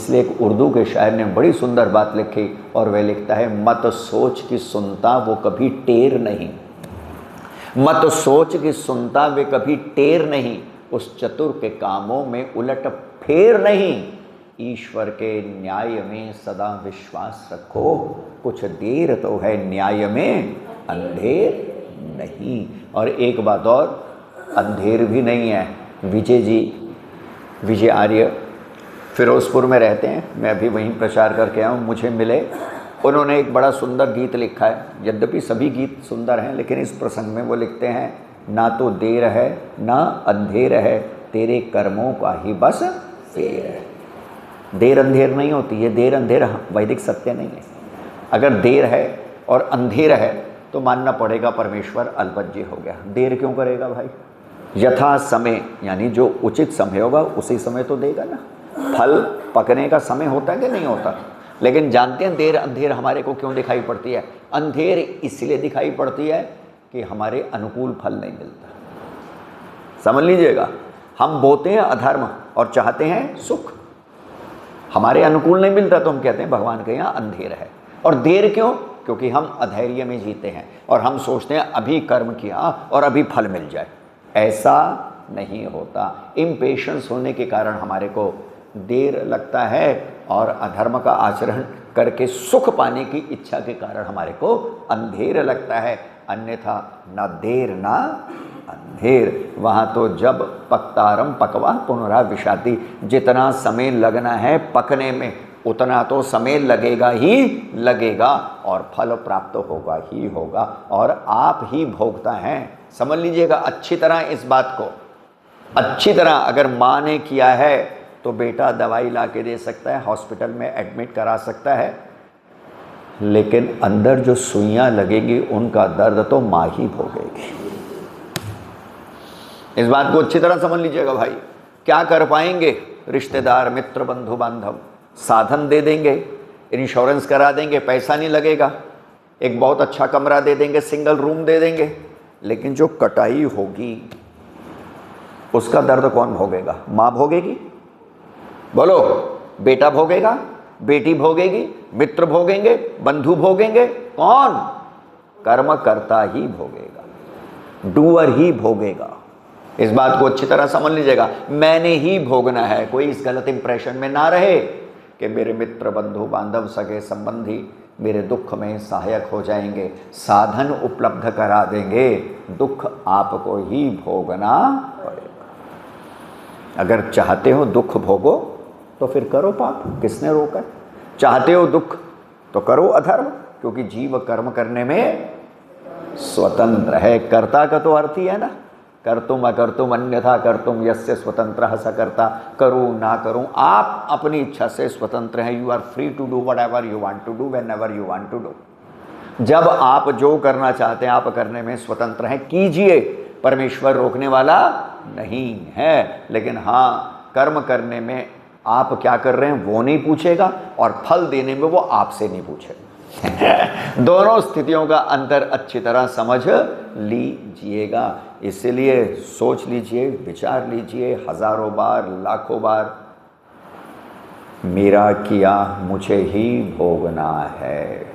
इसलिए एक उर्दू के शायर ने बड़ी सुंदर बात लिखी और वह लिखता है, मत सोच की सुनता वो कभी टेर नहीं, मत सोच की सुनता वे कभी टेर नहीं, उस चतुर के कामों में उलट फेर नहीं, ईश्वर के न्याय में सदा विश्वास रखो, कुछ देर तो है न्याय में अंधेर नहीं। और एक बात और, अंधेर भी नहीं है। विजय जी, विजय आर्य फिरोजपुर में रहते हैं, मैं अभी वहीं प्रचार करके आया हूँ, मुझे मिले। उन्होंने एक बड़ा सुंदर गीत लिखा है, यद्यपि सभी गीत सुंदर हैं, लेकिन इस प्रसंग में वो लिखते हैं, ना तो देर है ना अंधेर है, तेरे कर्मों का ही बस फेर है। देर अंधेर नहीं होती है, देर अंधेर वैदिक सत्य नहीं है। अगर देर है और अंधेर है तो मानना पड़ेगा परमेश्वर अल्पज्य हो गया। देर क्यों करेगा भाई? यथा समय, यानी जो उचित समय होगा उसी समय तो देगा ना। फल पकने का समय होता है कि नहीं होता? लेकिन जानते हैं देर अंधेर हमारे को क्यों दिखाई पड़ती है? अंधेर इसलिए दिखाई पड़ती है कि हमारे अनुकूल फल नहीं मिलता। समझ लीजिएगा, हम बोते हैं अधर्म और चाहते हैं सुख, हमारे अनुकूल नहीं मिलता तो हम कहते हैं भगवान के यहाँ अंधेर है। और देर क्यों? क्योंकि हम अधैर्य में जीते हैं और हम सोचते हैं अभी कर्म किया और अभी फल मिल जाए। ऐसा नहीं होता। इम्पेशेंस होने के कारण हमारे को देर लगता है और अधर्म का आचरण करके सुख पाने की इच्छा के कारण हमारे को अंधेर लगता है। अन्यथा ना देर ना अंधेर। वहाँ तो जब पकतारम पकवा पुनराविशाति, जितना समय लगना है पकने में उतना तो समय लगेगा ही लगेगा और फल प्राप्त होगा ही होगा और आप ही भोगता है। समझ लीजिएगा अच्छी तरह इस बात को, अच्छी तरह। अगर माँ ने किया है तो बेटा दवाई ला के दे सकता है, हॉस्पिटल में एडमिट करा सकता है, लेकिन अंदर जो सुइयां लगेगी उनका दर्द तो माँ ही भोगेगी। इस बात को अच्छी तरह समझ लीजिएगा भाई। क्या कर पाएंगे? रिश्तेदार मित्र बंधु बांधव साधन दे देंगे, इंश्योरेंस करा देंगे, पैसा नहीं लगेगा, एक बहुत अच्छा कमरा दे देंगे, सिंगल रूम दे देंगे, लेकिन जो कटाई होगी उसका दर्द कौन भोगेगा? माँ भोगेगी? बोलो, बेटा भोगेगा, बेटी भोगेगी, मित्र भोगेंगे, बंधु भोगेंगे, कौन? कर्म करता ही भोगेगा, डूअर ही भोगेगा। इस बात को अच्छी तरह समझ लीजिएगा। मैंने ही भोगना है। कोई इस गलत इंप्रेशन में ना रहे कि मेरे मित्र बंधु बांधव सगे संबंधी मेरे दुख में सहायक हो जाएंगे, साधन उपलब्ध करा देंगे, दुख आपको ही भोगना पड़ेगा। अगर चाहते हो दुख भोगो तो फिर करो पाप, किसने रोका? चाहते हो दुख तो करो अधर्म, क्योंकि जीव कर्म करने में स्वतंत्र है। कर्ता का तो अर्थ ही है ना, कर्तुम अकर्तुम अन्यथा कर्तुम यस्य स्वतंत्रः स कर्ता। करूँ ना करूँ, आप अपनी इच्छा से स्वतंत्र हैं। You are free to do whatever you want to do whenever you want to do. जब आप जो करना चाहते हैं आप करने में स्वतंत्र हैं, कीजिए, परमेश्वर रोकने वाला नहीं है। लेकिन हाँ, कर्म करने में आप क्या कर रहे हैं वो नहीं पूछेगा और फल देने में वो आपसे नहीं पूछेगा। दोनों स्थितियों का अंतर अच्छी तरह समझ लीजिएगा। इसलिए सोच लीजिए, विचार लीजिए हजारों बार, लाखों बार, मेरा किया मुझे ही भोगना है।